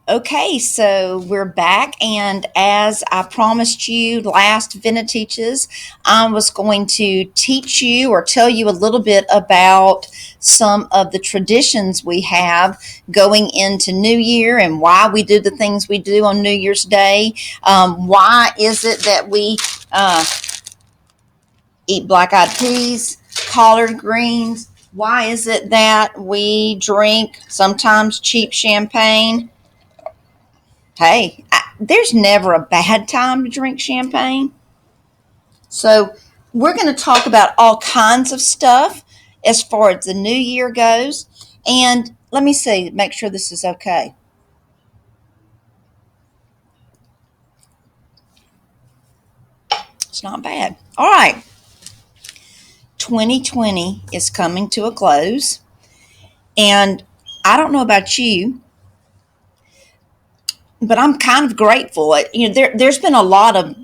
Okay, so we're back, and as I promised you last Vena Teaches, I was going to teach you or tell you a little bit about some of the traditions we have going into New Year and why we do the things we do on New Year's Day. Why is it that we eat black-eyed peas, collard greens? Why is it that we drink sometimes cheap champagne? Hey, there's never a bad time to drink champagne. So, we're going to talk about all kinds of stuff as far as the new year goes. And let me see, make sure this is okay. It's not bad. All right. 2020 is coming to a close. And I don't know about you, but I'm kind of grateful. There's been a lot of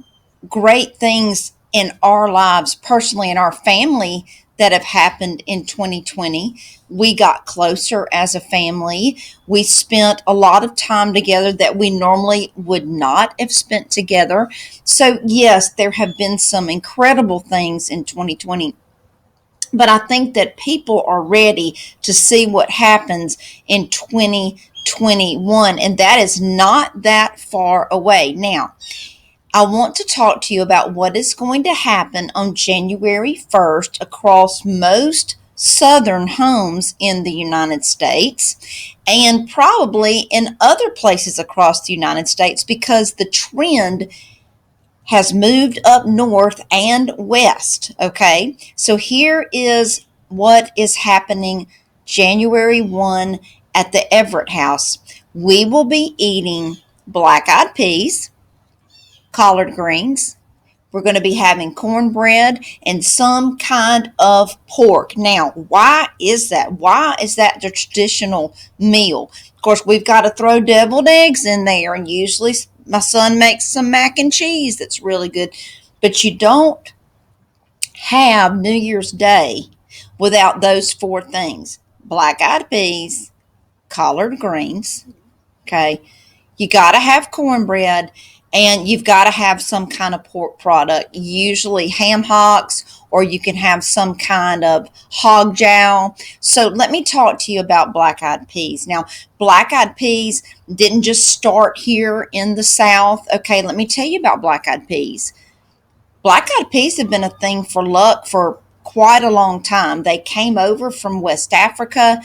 great things in our lives, personally, in our family, that have happened in 2020. We got closer as a family. We spent a lot of time together that we normally would not have spent together. So, yes, there have been some incredible things in 2020. But I think that people are ready to see what happens in 2021, and that is not that far away. Now, I want to talk to you about what is going to happen on January 1st across most southern homes in the United States and probably in other places across the United States because the trend has moved up north and west. Okay, so here is what is happening January 1 at the Everett House. We will be eating black-eyed peas, collard greens. We're going to be having cornbread and some kind of pork. Now, why is that? Why is that the traditional meal? Of course, we've got to throw deviled eggs in there, and usually my son makes some mac and cheese that's really good. But you don't have New Year's Day without those four things: black-eyed peas, collard greens, okay? You got to have cornbread, and you've got to have some kind of pork product, usually ham hocks, or you can have some kind of hog jowl. So let me talk to you about black-eyed peas. Now, black-eyed peas didn't just start here in the South. Okay, let me tell you about black-eyed peas. Black-eyed peas have been a thing for luck for quite a long time. They came over from West Africa.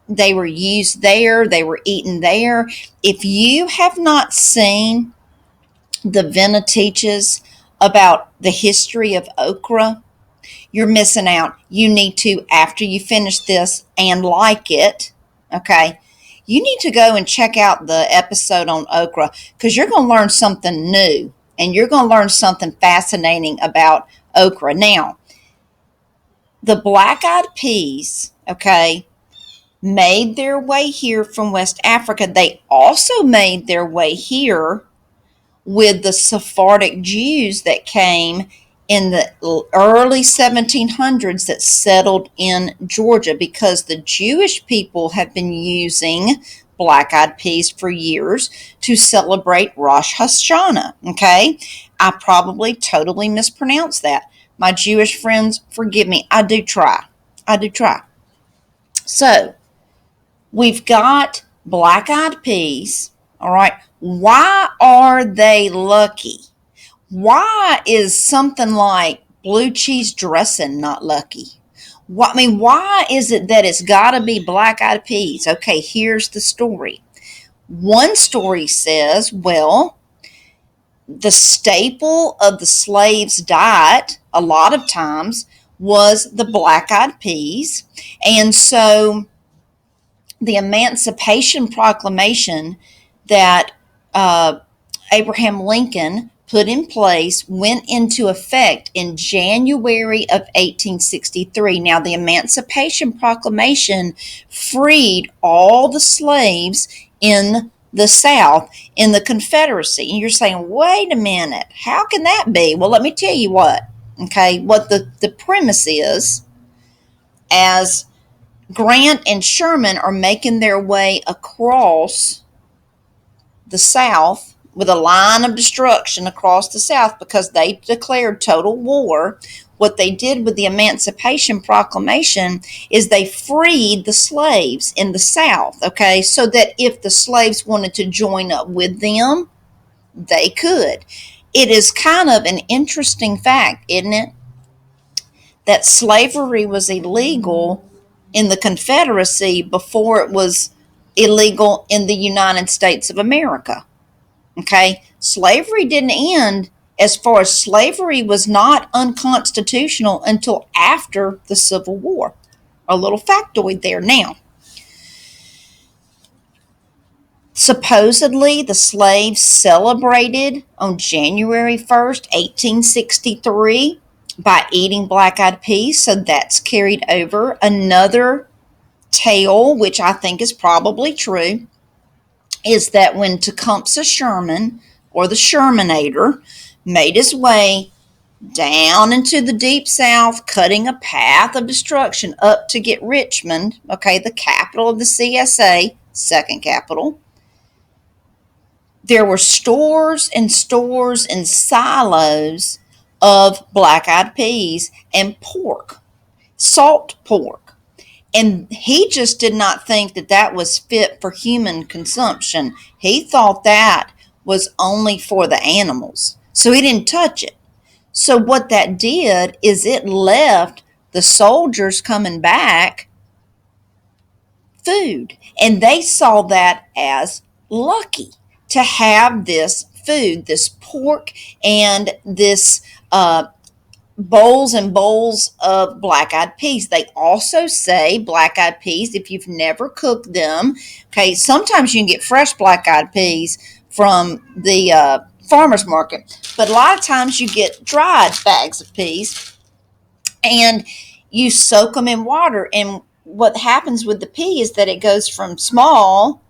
They were used there. They were eaten there. If you have not seen the Vena Teaches about the history of okra, you're missing out. You need to, after you finish this and like it, okay, you need to go and check out the episode on okra because you're going to learn something new and you're going to learn something fascinating about okra. Now, the black-eyed peas, okay, made their way here from West Africa. They also made their way here with the Sephardic Jews that came in the early 1700s that settled in Georgia because the Jewish people have been using black-eyed peas for years to celebrate Rosh Hashanah. Okay, I probably totally mispronounced that. My Jewish friends, forgive me. I do try. I do try. So, we've got black-eyed peas. All right. Why are they lucky? Why is something like blue cheese dressing not lucky? Why is it that it's got to be black-eyed peas? Okay, here's the story. One story says, well, the staple of the slaves' diet a lot of times was the black-eyed peas. And so the Emancipation Proclamation that Abraham Lincoln put in place went into effect in January of 1863. Now, the Emancipation Proclamation freed all the slaves in the South, in the Confederacy. And you're saying, wait a minute, how can that be? Well, let me tell you what, okay, what the premise is. As Grant and Sherman are making their way across the South with a line of destruction across the South because they declared total war. What they did with the Emancipation Proclamation is they freed the slaves in the South, okay, so that if the slaves wanted to join up with them, they could. It is kind of an interesting fact, isn't it, that slavery was illegal in the Confederacy before it was illegal in the United States of America. Okay, slavery didn't end, as far as slavery was not unconstitutional until after the Civil War. A little factoid there. Now, supposedly the slaves celebrated on January 1st, 1863 by eating black-eyed peas, so that's carried over. Another tale, which I think is probably true, is that when Tecumseh Sherman, or the Shermanator, made his way down into the deep South, cutting a path of destruction up to get Richmond, okay, the capital of the CSA, second capital, there were stores and stores and silos of black-eyed peas and pork, salt pork. And he just did not think that that was fit for human consumption. He thought that was only for the animals. So he didn't touch it. So what that did is it left the soldiers coming back food. And they saw that as lucky to have this food, this pork and this bowls and bowls of black-eyed peas. They also say black-eyed peas, if you've never cooked them, okay, sometimes you can get fresh black-eyed peas from the farmer's market, but a lot of times you get dried bags of peas and you soak them in water. And what happens with the pea is that it goes from small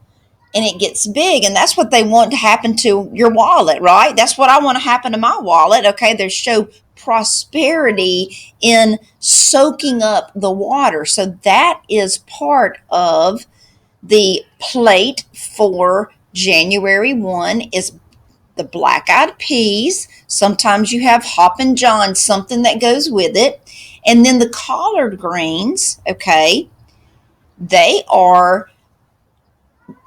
and it gets big, and that's what they want to happen to your wallet, right? That's what I want to happen to my wallet. Okay, they show prosperity in soaking up the water. So that is part of the plate for January 1 is the black-eyed peas. Sometimes you have Hoppin' John, something that goes with it. And then the collard greens, okay, they are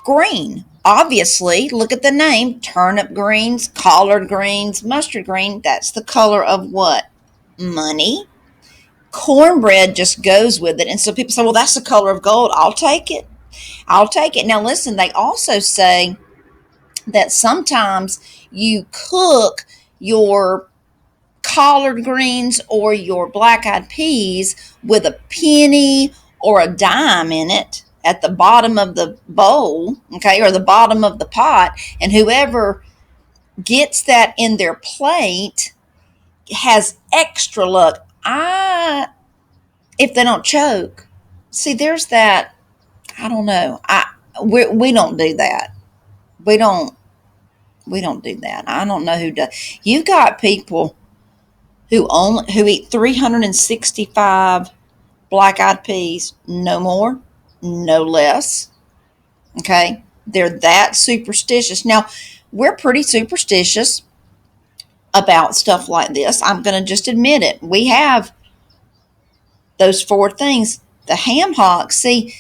green. Obviously, look at the name, turnip greens, collard greens, mustard green. That's the color of what? Money. Cornbread just goes with it. And so people say, well, that's the color of gold. I'll take it. I'll take it. Now, listen, they also say that sometimes you cook your collard greens or your black-eyed peas with a penny or a dime in it at the bottom of the bowl, okay, or the bottom of the pot, and whoever gets that in their plate has extra luck. If they don't choke. See, there's that. I don't know. We don't do that. We don't do that. I don't know who does. You've got people who eat 365 black-eyed peas, no more, no less. Okay, they're that superstitious. Now, we're pretty superstitious about stuff like this. I'm going to just admit it. We have those four things. The ham hock, see,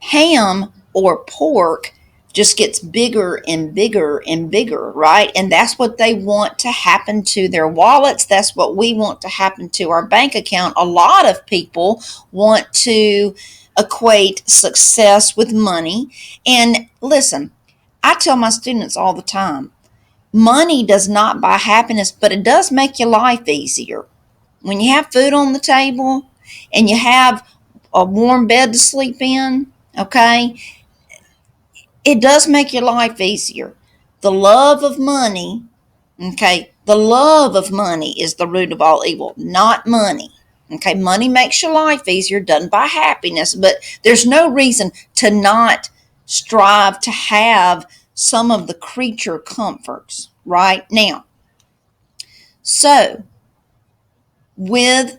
ham or pork just gets bigger and bigger and bigger, right? And that's what they want to happen to their wallets. That's what we want to happen to our bank account. A lot of people want to equate success with money. And listen, I tell my students all the time, money does not buy happiness, but it does make your life easier. When you have food on the table and you have a warm bed to sleep in, okay, it does make your life easier. The love of money, okay, the love of money is the root of all evil, not money. Okay, money makes your life easier, doesn't buy happiness, but there's no reason to not strive to have some of the creature comforts, right? Now, so with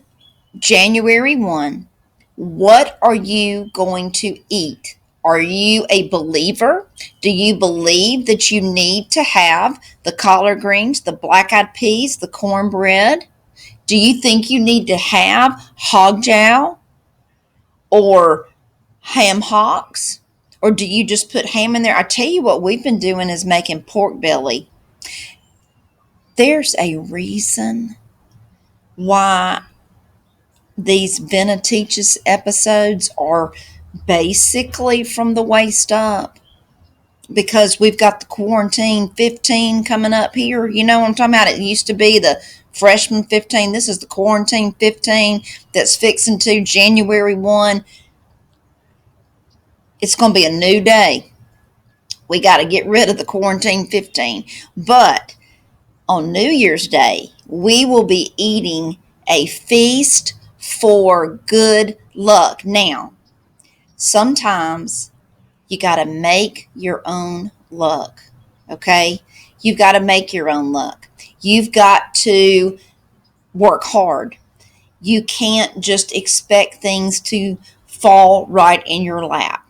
January 1, what are you going to eat Are you a believer? Do you believe that you need to have the collard greens, the black-eyed peas, the cornbread? Do you think you need to have hog jowl or ham hocks? Or do you just put ham in there? I tell you what we've been doing is making pork belly. There's a reason why these Venetich's episodes are basically from the waist up, because we've got the quarantine 15 coming up here. You know what I'm talking about? It used to be the freshman 15. This is the quarantine 15 that's fixing to January 1. It's going to be a new day. We got to get rid of the quarantine 15. But on New Year's Day, we will be eating a feast for good luck. Now, sometimes you got to make your own luck, okay? You've got to make your own luck. You've got to work hard. You can't just expect things to fall right in your lap.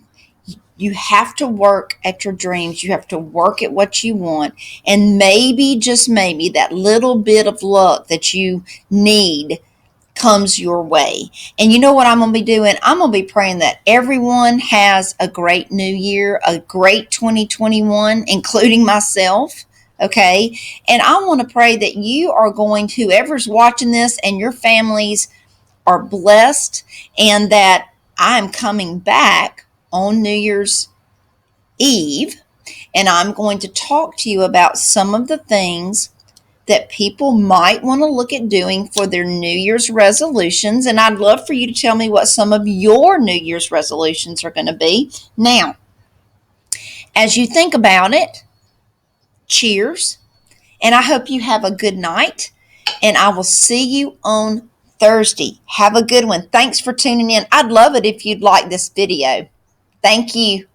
You have to work at your dreams. You have to work at what you want. And maybe, just maybe, that little bit of luck that you need comes your way. And you know what I'm going to be doing? I'm going to be praying that everyone has a great new year, a great 2021, including myself. Okay. And I want to pray that you are going, whoever's watching this, and your families are blessed, and that I'm coming back on New Year's Eve, and I'm going to talk to you about some of the things that people might want to look at doing for their New Year's resolutions. And I'd love for you to tell me what some of your New Year's resolutions are going to be. Now, as you think about it, cheers. And I hope you have a good night. And I will see you on Thursday. Have a good one. Thanks for tuning in. I'd love it if you'd like this video. Thank you.